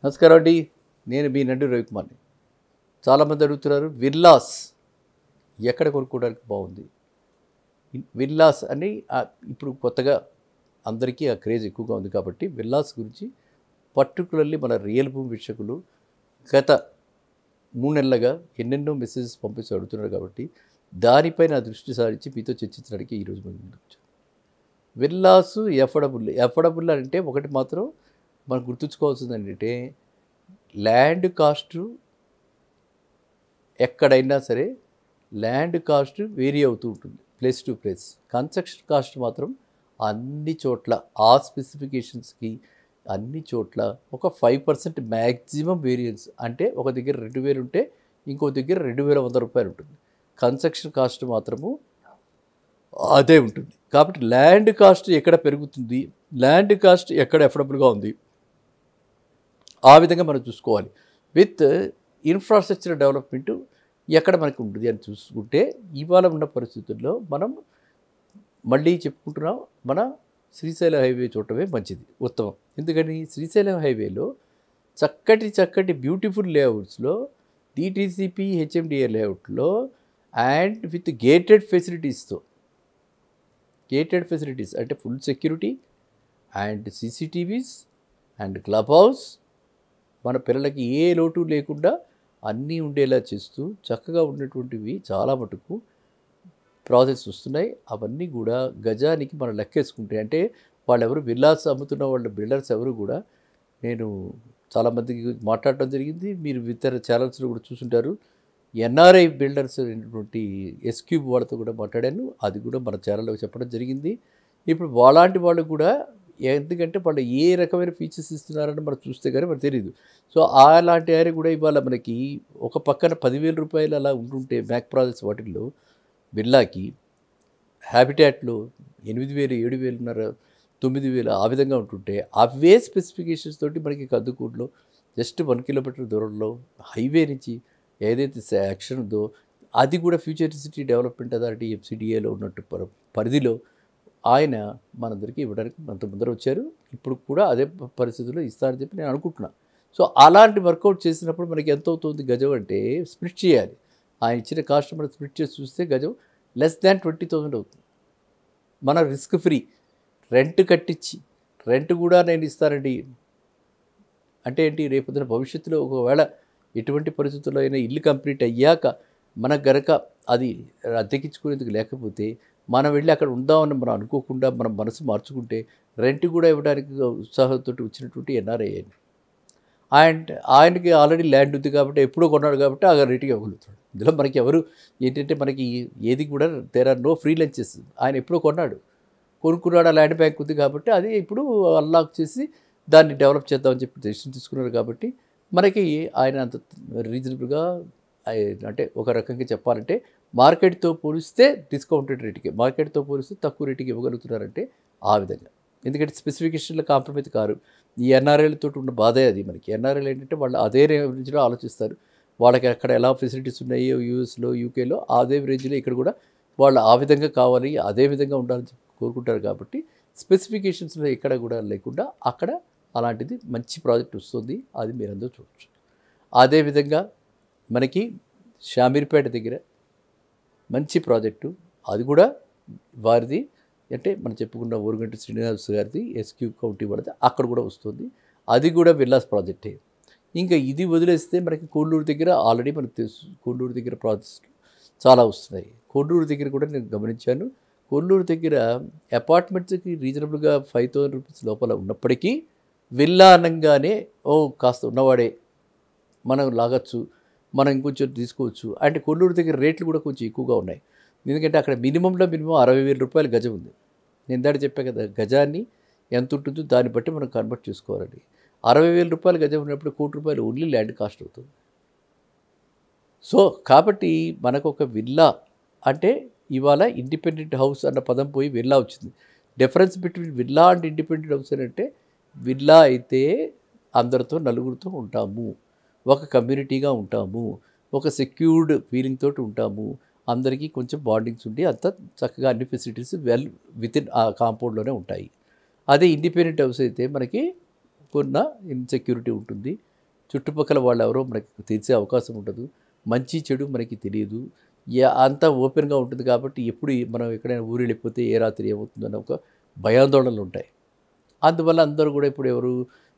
నమస్కారం అండి. నేను మీ నండి రవికుమార్ని. చాలామంది అడుగుతున్నారు విల్లాస్ ఎక్కడ కొనుక్కోవడానికి బాగుంది? విల్లాస్ అని ఇప్పుడు కొత్తగా అందరికీ ఆ క్రేజ్ ఎక్కువగా ఉంది కాబట్టి విల్లాస్ గురించి పర్టికులర్లీ మన రియల్ భూమి వీక్షకులు గత 3 నెలలుగా ఎన్నెన్నో మెసేజెస్ పంపిస్తూ అడుగుతున్నారు కాబట్టి దానిపై నా దృష్టి సారించి మీతో చర్చించడానికి ఈరోజు మేము ముందుకు వచ్చాను. విల్లాసు ఎఫర్డబుల్ అంటే ఒకటి మాత్రం మనం గుర్తుంచుకోవాల్సింది ఏంటంటే ల్యాండ్ కాస్ట్ ఎక్కడైనా సరే ల్యాండ్ కాస్ట్ వేరీ అవుతూ ఉంటుంది place to place. Construction cost మాత్రం అన్ని చోట్ల ఆ స్పెసిఫికేషన్స్కి అన్ని చోట్ల ఒక 5% మ్యాక్సిమం వేరియన్స్. అంటే ఒక దగ్గర 2000 ఉంటే ఇంకో దగ్గర 2100 రూపాయలు ఉంటుంది. కన్స్ట్రక్షన్ కాస్ట్ మాత్రము అదే ఉంటుంది. కాబట్టి ల్యాండ్ కాస్ట్ ఎక్కడ పెరుగుతుంది, ల్యాండ్ కాస్ట్ ఎక్కడ ఎఫర్డబుల్గా ఉంది, ఆ విధంగా మనం చూసుకోవాలి. విత్ ఇన్ఫ్రాస్ట్రక్చర్ డెవలప్మెంట్ ఎక్కడ మనకు ఉంటుంది అని చూసుకుంటే ఇవాళ ఉన్న పరిస్థితుల్లో మనం మళ్ళీ చెప్పుకుంటున్నాం, మన శ్రీశైలం హైవే చూడటమే మంచిది, ఉత్తమం. ఎందుకని శ్రీశైలం హైవేలో చక్కటి బ్యూటిఫుల్ లేఅవుట్స్లో డిటీసీపీ హెచ్ఎండిఏ లేఅవుట్లో అండ్ విత్ గేటెడ్ ఫెసిలిటీస్ అంటే full security and CCTVs and club house, మన పిల్లలకి ఏ లోటు లేకుండా అన్నీ ఉండేలా చేస్తూ చక్కగా ఉన్నటువంటివి చాలా మటుకు ప్రాజెక్ట్స్ వస్తున్నాయి. అవన్నీ కూడా గజానికి మనం లెక్కేసుకుంటే అంటే వాళ్ళెవరు విల్లాస్ అమ్ముతున్న వాళ్ళ బిల్డర్స్ ఎవరు కూడా నేను చాలామందికి మాట్లాడటం జరిగింది. మీరు ఇతర ఛానల్స్లో కూడా చూసుంటారు. ఎన్ఆర్ఐ బిల్డర్స్ అయినటువంటి ఎస్క్యూబ్ వాళ్ళతో కూడా మాట్లాడాను. అది కూడా మన ఛానల్లో చెప్పడం జరిగింది. ఇప్పుడు వాళ్ళంటి వాళ్ళు కూడా ఎందుకంటే వాళ్ళు ఏ రకమైన ఫీచర్స్ ఇస్తున్నారని మనం చూస్తే కానీ మనకు తెలియదు. సో అలాంటి ఆయన కూడా ఇవాళ మనకి ఒక పక్కన 10,000 రూపాయలు అలా ఉంటుంటే మ్యాక్ ప్రాజెక్ట్స్ వాటిల్లో బిర్లాకి హ్యాబిటాట్లో 8,000, 7,500, 9,000 ఆ విధంగా ఉంటుంటే అవే స్పెసిఫికేషన్స్ తోటి మనకి కందుకూరులో జస్ట్ 1 కిలోమీటర్ దూరంలో హైవే నుంచి ఏదైతే యాక్షన్ ఉందో అది కూడా ఫ్యూచరిసిటీ డెవలప్మెంట్ అథారిటీ ఎఫ్సిడిఏలో ఉన్నట్టు పరిధిలో ఆయన మనందరికీ ఇవ్వడానికి అంత ముందర వచ్చారు. ఇప్పుడు కూడా అదే పరిస్థితుల్లో ఇస్తారని చెప్పి నేను అనుకుంటున్నాను. సో అలాంటి వర్కౌట్ చేసినప్పుడు మనకి ఎంత అవుతుంది గజం అంటే స్ప్లిట్ చేయాలి. ఆయన ఇచ్చిన కాస్ట్ మనం స్ప్లిట్ చేసి చూస్తే గజం లెస్ దాన్ 20,000 అవుతుంది. మన రిస్క్ ఫ్రీ రెంట్ కట్టించి రెంట్ కూడా నేను ఇస్తానండి అంటే ఏంటి, రేపొద్దున భవిష్యత్తులో ఒకవేళ ఎటువంటి పరిస్థితుల్లో అయినా ఇల్లు కంప్లీట్ అయ్యాక మనకు గనక అది అద్దెకించుకునేందుకు లేకపోతే మనం వెళ్ళి అక్కడ ఉందామని మనం అనుకోకుండా మనం మనసు మార్చుకుంటే రెంట్ కూడా ఇవ్వడానికి ఉత్సాహంతో వచ్చినటువంటి ఎన్ఆర్ఐ అండ్ ఆయనకి ఆల్రెడీ ల్యాండ్ ఉంది కాబట్టి ఎప్పుడో కొన్నాడు కాబట్టి ఆ రేటుకి ఇవ్వగలుగుతాడు. ఇందులో మనకి ఎవరు ఏంటంటే మనకి ఏది కూడా there are no free lunches. ఆయన ఎప్పుడో కొనుక్కున్నాడు, ఆ ల్యాండ్ బ్యాంక్ ఉంది కాబట్టి అది ఇప్పుడు అన్లాక్ చేసి దాన్ని డెవలప్ చేద్దామని చెప్పి డెసిషన్ తీసుకున్నారు. కాబట్టి మనకి ఆయన అంత రీజనబుల్గా అంటే ఒక రకంగా చెప్పాలంటే మార్కెట్తో పోలిస్తే డిస్కౌంటెడ్ రేటుకి, మార్కెట్తో పోలిస్తే తక్కువ రేటుకి ఇవ్వగలుగుతున్నారంటే ఆ విధంగా. ఎందుకంటే స్పెసిఫికేషన్లో కాంప్రమైజ్ కారు. ఈ ఎన్ఆర్ఐలతో ఉన్న బాధే అది. మనకి ఎన్ఆర్ఐలు ఏంటంటే వాళ్ళు అదే రేంజ్లో ఆలోచిస్తారు. వాళ్ళకి అక్కడ ఎలా ఫెసిలిటీస్ ఉన్నాయో యూఎస్లో యూకేలో అదే రేంజ్లో ఇక్కడ కూడా వాళ్ళు ఆ విధంగా కావాలి, అదే విధంగా ఉండాలని కోరుకుంటారు. కాబట్టి స్పెసిఫికేషన్స్లో ఎక్కడ కూడా లేకుండా అక్కడ అలాంటిది మంచి ప్రాజెక్ట్ వస్తుంది. అది మీరందరూ చూడవచ్చు. అదేవిధంగా మనకి షామీర్పేట దగ్గర మంచి ప్రాజెక్టు, అది కూడా వారిది అంటే మనం చెప్పుకున్న ఓరుగంటి శ్రీనివాస్ గారిది ఎస్క్యూ కౌంటీ పడితే అక్కడ కూడా వస్తుంది. అది కూడా విల్లాస్ ప్రాజెక్టే. ఇంకా ఇది వదిలేస్తే మనకి కోడూరు దగ్గర ఆల్రెడీ మనకు తెలుసు, కోడూరు దగ్గర ప్రాజెక్ట్స్ చాలా వస్తున్నాయి. కోడూరు దగ్గర కూడా నేను గమనించాను. కోడూరు దగ్గర అపార్ట్మెంట్స్కి రీజనబుల్గా 5,000 రూపీస్ లోపల ఉన్నప్పటికీ విల్లా అనగానే కాస్త ఉన్నవాడే మనం లాగచ్చు, మనం ఇంకొంచెం తీసుకోవచ్చు. అంటే కొల్లూరు దగ్గర రేట్లు కూడా కొంచెం ఎక్కువగా ఉన్నాయి. ఎందుకంటే అక్కడ మినిమం 60,000 రూపాయలు గజం ఉంది. నేను దాడి చెప్పాను కదా, గజాన్ని ఎంత ఉంటుందో దాన్ని బట్టి మనం కన్వర్ట్ చేసుకోవాలండి. 60,000 రూపాయలు గజం ఉన్నప్పుడు ₹1,00,00,000 ఓన్లీ ల్యాండ్ కాస్ట్ అవుతుంది. సో కాబట్టి మనకు ఒక విల్లా అంటే ఇవాళ ఇండిపెండెంట్ హౌస్ అన్న పదం పోయి విల్లా వచ్చింది. Difference between villa and independent house అంటే విల్లా అయితే అందరితో నలుగురితో ఉంటాము, ఒక కమ్యూనిటీగా ఉంటాము, ఒక సెక్యూర్డ్ ఫీలింగ్ తోటి ఉంటాము, అందరికీ కొంచెం బాండింగ్స్ ఉండి అంత చక్కగా అన్ని ఫెసిలిటీస్ వితిన్ ఆ కాంపౌండ్లోనే ఉంటాయి. అదే ఇండిపెండెంట్ హౌస్ అయితే మనకి కొన్న ఇన్సెక్యూరిటీ ఉంటుంది, చుట్టుపక్కల వాళ్ళు ఎవరో మనకి తెలిసే అవకాశం ఉండదు. మంచి చెడు మనకి తెలియదు. అంతా ఓపెన్‌గా ఉంటుంది కాబట్టి ఎప్పుడు మనం ఎక్కడైనా ఊరెళ్ళిపోతే ఏ రాత్రి ఏమవుతుందన్న ఒక భయాందోళనలు ఉంటాయి. అందువల్ల అందరూ కూడా ఇప్పుడు ఎవరు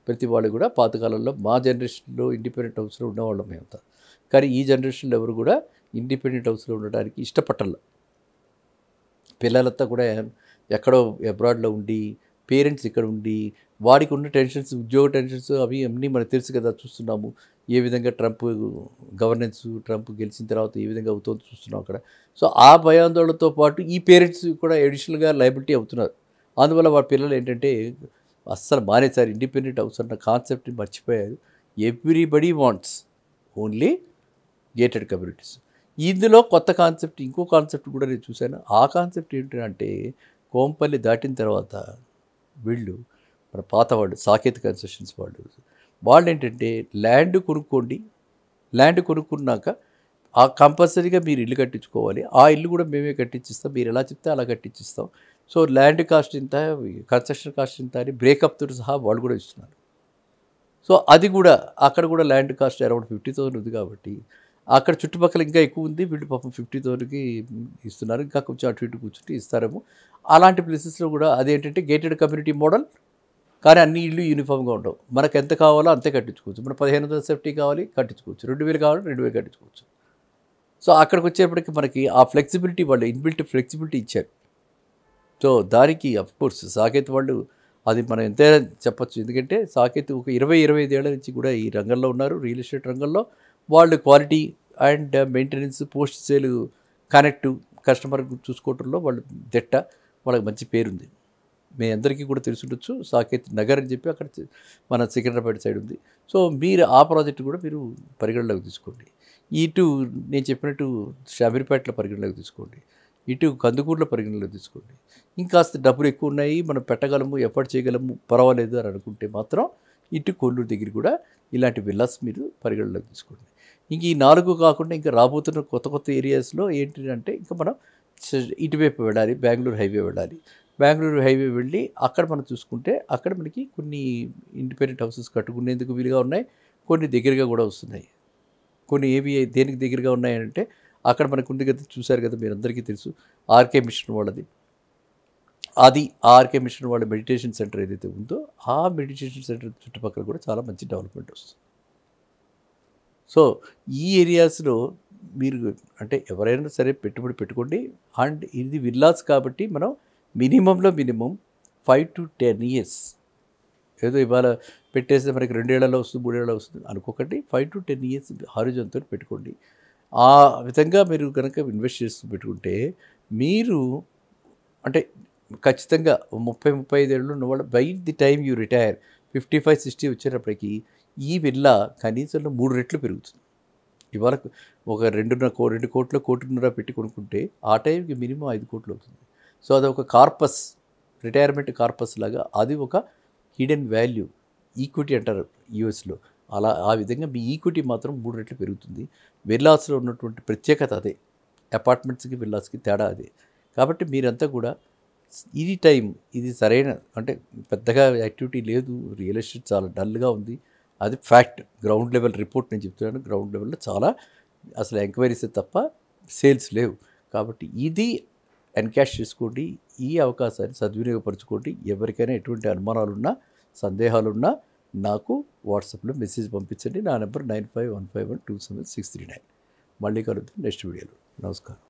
ప్రతి వాళ్ళు కూడా పాతకాలంలో మా జనరేషన్‌లో ఇండిపెండెంట్ హౌస్‌లో ఉన్నవాళ్ళం మేమంతా. కానీ ఈ జనరేషన్‌లో ఎవరు కూడా ఇండిపెండెంట్ హౌస్‌లో ఉండడానికి ఇష్టపట్టల. పిల్లలంతా కూడా ఎక్కడో అబ్రాడ్‌లో ఉండి, పేరెంట్స్ ఇక్కడ ఉండి, వాడికి ఉన్న టెన్షన్స్, ఉద్యోగ టెన్షన్స్ అవి అన్నీ మనకు తెలుసు కదా, చూస్తున్నాము. ఏ విధంగా ట్రంప్ ట్రంప్ గెలిచిన తర్వాత ఏ విధంగా అవుతుందో చూస్తున్నాం అక్కడ. సో ఆ భయాందోళనతో పాటు ఈ పేరెంట్స్ కూడా అడిషనల్‌గా లయబిలిటీ అవుతున్నారు. అందువల్ల వాళ్ళ పిల్లలు ఏంటంటే అస్సలు మానేశారు. ఇండిపెండెంట్ హౌస్ అన్న కాన్సెప్ట్‌ని మర్చిపోయారు. Everybody wants only gated communities. ఇందులో కొత్త కాన్సెప్ట్, ఇంకో కాన్సెప్ట్ కూడా నేను చూశాను. ఆ కాన్సెప్ట్ ఏంటంటే కోంపల్లి దాటిన తర్వాత వీళ్ళు మన పాత వాళ్ళు సాకేత్ కన్సెషన్స్ వాళ్ళు ఏంటంటే ల్యాండ్ కొనుక్కోండి. ల్యాండ్ కొనుక్కున్నాక ఆ కంపల్సరీగా మీరు ఇల్లు కట్టించుకోవాలి. ఆ ఇల్లు కూడా మేమే కట్టించిస్తాం. మీరు ఎలా చెప్తే అలా కట్టించిస్తాం. సో ల్యాండ్ కాస్ట్ ఇంత, కన్స్ట్రక్షన్ కాస్ట్ ఇంత అని బ్రేకప్తో సహా వాళ్ళు కూడా ఇస్తున్నారు. సో అది కూడా అక్కడ కూడా ల్యాండ్ కాస్ట్ అరౌండ్ 50,000 ఉంది కాబట్టి అక్కడ చుట్టుపక్కల ఇంకా ఎక్కువ ఉంది. వీళ్ళు పాపం 50,000కి ఇస్తున్నారు. ఇంకా కొంచెం అటు ఇటు కూర్చుంటే ఇస్తారేమో. అలాంటి ప్లేసెస్లో కూడా అదేంటంటే గేటెడ్ కమ్యూనిటీ మోడల్, కానీ అన్ని ఇళ్ళు యూనిఫామ్గా ఉండవు. మనకు ఎంత కావాలో అంతే కట్టించుకోవచ్చు. మన 15,000 సేఫ్టీ కావాలి కట్టించుకోవచ్చు, 2,000 కావాలి 2,000 కట్టించుకోవచ్చు. సో అక్కడికి వచ్చేప్పటికి మనకి ఆ ఫ్లెక్సిబిలిటీ, వాళ్ళు ఇన్బిల్ట్ ఫ్లెక్సిబిలిటీ ఇచ్చారు. సో దానికి అఫ్కోర్స్ సాకేత్ వాళ్ళు అది మనం ఎంతైనా చెప్పచ్చు. ఎందుకంటే సాకేత్ ఒక 20-25 ఏళ్ల నుంచి కూడా ఈ రంగంలో ఉన్నారు. రియల్ ఎస్టేట్ రంగంలో వాళ్ళు quality and maintenance, post sale, connect, customer చూసుకోవటంలో వాళ్ళు దిట్ట. వాళ్ళకి మంచి పేరుంది. మీ అందరికీ కూడా తెలుసుండొచ్చు. సాకేత్ నగర్ అని చెప్పి అక్కడ మన సికింద్రాబాద్ సైడ్ ఉంది. సో మీరు ఆ ప్రాజెక్టు కూడా మీరు పరిగణలోకి తీసుకోండి. ఇటు నేను చెప్పినట్టు షామీర్పేటలో పరిగణలోకి తీసుకోండి. ఇటు కందుకూరులో పరిగణలోకి తీసుకోండి. ఇంకాస్త డబ్బులు ఎక్కువ ఉన్నాయి, మనం పెట్టగలము, ఎఫర్ట్ చేయగలము, పర్వాలేదు అని అనుకుంటే మాత్రం ఇటు కొల్లూరు దగ్గర కూడా ఇలాంటి విల్లాస్ మీరు పరిగణలోకి తీసుకోండి. ఇంక ఈ 4 కాకుండా ఇంకా రాబోతున్న కొత్త కొత్త ఏరియాస్లో ఏంటి అంటే ఇంకా మనం ఇటువైపు వెళ్ళాలి. బెంగళూరు హైవే వెళ్ళాలి. బెంగళూరు హైవే వెళ్ళి అక్కడ మనం చూసుకుంటే అక్కడ మనకి కొన్ని ఇండిపెండెంట్ హౌసెస్ కట్టుకునేందుకు వీలుగా ఉన్నాయి. కొన్ని దగ్గరగా కూడా వస్తున్నాయి. కొన్ని ఏవి దేనికి దగ్గరగా ఉన్నాయంటే అక్కడ మనకు ఉంది కదా, చూశారు కదా, మీరు అందరికీ తెలుసు ఆర్కే మిషన్ వాళ్ళది. అది ఆర్కే మిషన్ వాళ్ళ మెడిటేషన్ సెంటర్ ఏదైతే ఉందో ఆ మెడిటేషన్ సెంటర్ చుట్టుపక్కల కూడా చాలా మంచి డెవలప్మెంట్ వస్తుంది. సో ఈ ఏరియాస్లో మీరు అంటే ఎవరైనా సరే పెట్టుబడి పెట్టుకోండి. అండ్ ఇది విల్లాస్ కాబట్టి మనం మినిమం 5 to 10 years, ఏదో ఇవాళ పెట్టేస్తే మనకి 2 ఏళ్లలో వస్తుంది, 3 ఏళ్లలో వస్తుంది అనుకోకండి. 5 to 10 years హారిజాన్తో పెట్టుకోండి. ఆ విధంగా మీరు కనుక ఇన్వెస్ట్ చేస్తూ పెట్టుకుంటే మీరు అంటే ఖచ్చితంగా 30-35 ఏళ్ళు ఉన్నవాళ్ళు by the time you retire 55-60 వచ్చేటప్పటికి ఈ విల్లా కనీసంలో 3 రెట్లు పెరుగుతుంది. ఇవాళ ఒక 2 కోట్ల కోటిన్నర పెట్టి కొనుక్కుంటే ఆ టైంకి మినిమం 5 కోట్లు అవుతుంది. సో అదొక కార్పస్, రిటైర్మెంట్ కార్పస్ లాగా అది ఒక హిడెన్ వాల్యూ, ఈక్విటీ అంటారు యూఎస్లో. ఆ విధంగా మీ ఈక్విటీ మాత్రం 3 రెట్లు పెరుగుతుంది. విల్లాస్లో ఉన్నటువంటి ప్రత్యేకత అదే. అపార్ట్మెంట్స్కి విల్లాస్కి తేడా అదే. కాబట్టి మీరంతా కూడా ఇది టైం, ఇది సరైన అంటే పెద్దగా యాక్టివిటీ లేదు, రియల్ ఎస్టేట్ చాలా డల్గా ఉంది, అది ఫ్యాక్ట్. గ్రౌండ్ లెవెల్ రిపోర్ట్ నేను చెప్తున్నాను. గ్రౌండ్ లెవెల్లో చాలా అసలు ఎంక్వైరీస్ తప్ప సేల్స్ లేవు. కాబట్టి ఇది ఎన్కాష్ చేసుకోండి. ఈ అవకాశాన్ని సద్వినియోగపరచుకోండి. ఎవరికైనా ఎటువంటి అనుమానాలున్నా, సందేహాలున్నా నాకు వాట్సాప్లో మెసేజ్ పంపించండి. నా నెంబర్ 9515127639. మళ్ళీ కలుద్దాం నెక్స్ట్ వీడియోలో. నమస్కారం.